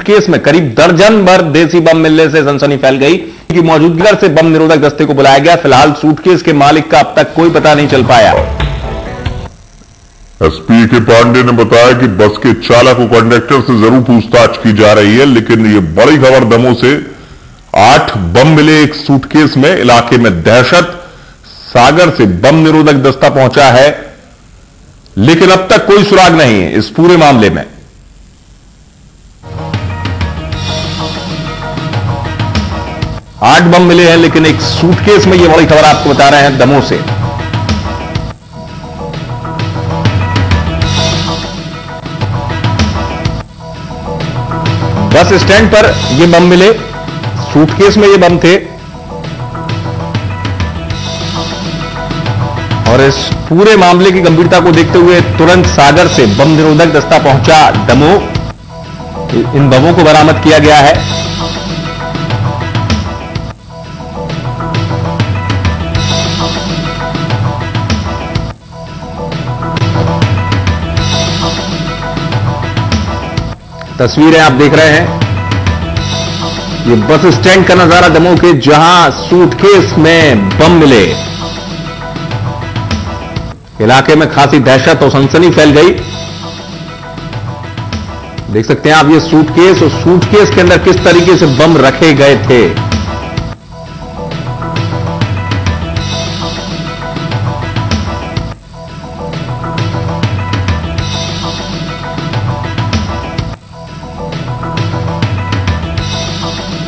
Case में करीब दर्जन भर देसी बम मिलने से सनसनी फैल गई कि मौजूदगी से बम निरोधक दस्ते को बुलाया गया। फिलहाल सूटकेस के मालिक का अब तक कोई पता नहीं चल पाया। एसपी के पांडे ने बताया कि बस के चालक और कंडक्टर से जरूर पूछताछ की जा रही है, लेकिन ये बड़ी खबर दमोह से 8 बम मिले एक सूटकेस में। इलाके में दहशत। सागर से बम निरोधक दस्ता पहुंचा है, लेकिन अब तक कोई सुराग नहीं है इस पूरे मामले में। आठ बम मिले हैं, लेकिन एक सूटकेस में यह बड़ी खबर आपको बता रहे हैं दमोह से। बस स्टैंड पर ये बम मिले, सूटकेस में ये बम थे और इस पूरे मामले की गंभीरता को देखते हुए तुरंत सागर से बम निरोधक दस्ता पहुंचा दमोह। इन बमों को बरामद किया गया है। तस्वीरें आप देख रहे हैं, ये बस स्टैंड का नजारा दमोह के, जहां सूटकेस में बम मिले। इलाके में खासी दहशत और सनसनी फैल गई। देख सकते हैं आप ये सूटकेस, और सूटकेस के अंदर किस तरीके से बम रखे गए थे।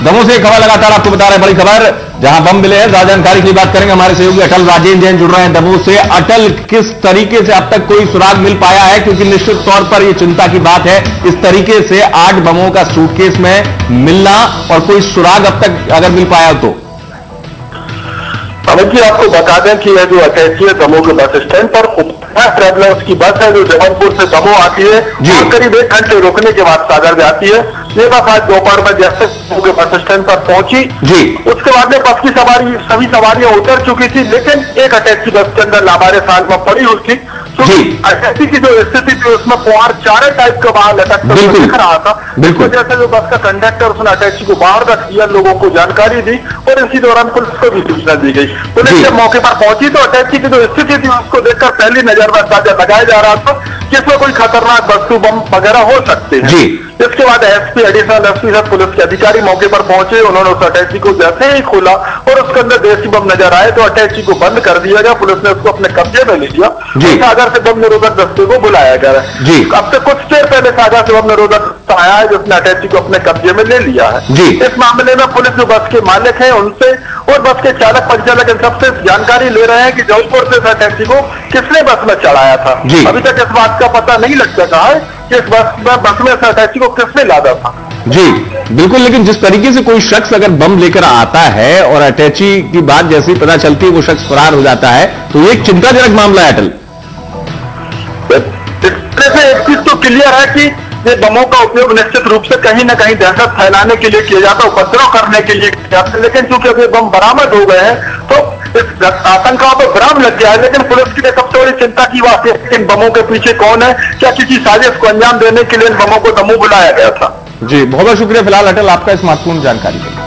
दमोह से खबर लगातार आपको बता रहे हैं, बड़ी खबर जहां बम मिले हैं। ज्यादा जानकारी के लिए बात करेंगे हमारे सहयोगी अटल राजेंद्र जैन जुड़ रहे हैं दमोह से। अटल, किस तरीके से अब तक कोई सुराग मिल पाया है? क्योंकि निश्चित तौर पर यह चिंता की बात है, इस तरीके से 8 बमों का सूटकेस में मिलना और कोई सुराग अब तक अगर मिल पाया तो। अमित जी, आपको बता दें कि यह जो अटैची है दमोह के बस स्टैंड पर ट्रेवलर्स की बस है जो जबलपुर से दमोह आती है और करीब 1 घंटे रुकने के बाद सागर जाती है। ये बस आज दोपहर में जैसे दमोह के बस स्टैंड पर पहुंची जी, उसके बाद में बस की सभी सवारियां उतर चुकी थी, लेकिन एक अटैची बस के अंदर लावारिस हाल में पड़ी हुई थी। अटैची की जो स्थिति थी उसमें पुआर चारे टाइप का बाहर लटकता दिख रहा था। बिल्कुल, जैसे जो बस का कंडक्टर उसने अटैची को बाहर रख दिया, लोगों को जानकारी दी और इसी दौरान पुलिस को भी सूचना दी गई। पुलिस जब मौके पर पहुंची तो अटैची की जो स्थिति थी उसको देखकर पहली नजर में अंदाजा लगाया जा रहा था कि इसमें कोई खतरनाक वस्तु बम वगैरह हो सकते हैं। इसके बाद एसपी, एडिशनल एसपी साहब पुलिस के अधिकारी मौके पर पहुंचे। उन्होंने उस अटैची को जैसे ही खोला और उसके अंदर देसी बम नजर आए तो अटैची को बंद कर दिया गया। पुलिस ने उसको अपने कब्जे में ले लिया। सागर से बम निरोधक दस्ते को बुलाया गया है। अब से कुछ देर पहले सागर से बम निरोधक दस्ता आया है जिसने अटैची को अपने कब्जे में ले लिया है। इस मामले में पुलिस जो बस के मालिक है उनसे और बस के चालक परिचालक इन सबसे जानकारी ले रहे हैं कि जबलपुर से इस अटैची को किसने बस में चढ़ाया था। अभी तक इस बात का पता नहीं लग सका है कि इस बस में इस अटैची को किसने लादा था। जी बिल्कुल, लेकिन जिस तरीके से कोई शख्स अगर बम लेकर आता है और अटैची की बात जैसी पता चलती है वो शख्स फरार हो जाता है, तो ये एक चिंताजनक मामला है अटल। एक चीज तो क्लियर है कि ये बमों का उपयोग निश्चित रूप से कहीं ना कहीं दहशत फैलाने के लिए किया जाता है, उपद्रव करने के लिए किया जाता है। लेकिन चूंकि अभी बम बरामद हो गए हैं तो इस आतंका पर विराम लग गया है। लेकिन पुलिस की सबसे बड़ी चिंता की बात है कि इन बमों के पीछे कौन है, क्या किसी साजिश को अंजाम देने के लिए इन बमों को दमोह बुलाया गया था। जी बहुत बहुत शुक्रिया फिलहाल अटल आपका इस महत्वपूर्ण जानकारी के लिए।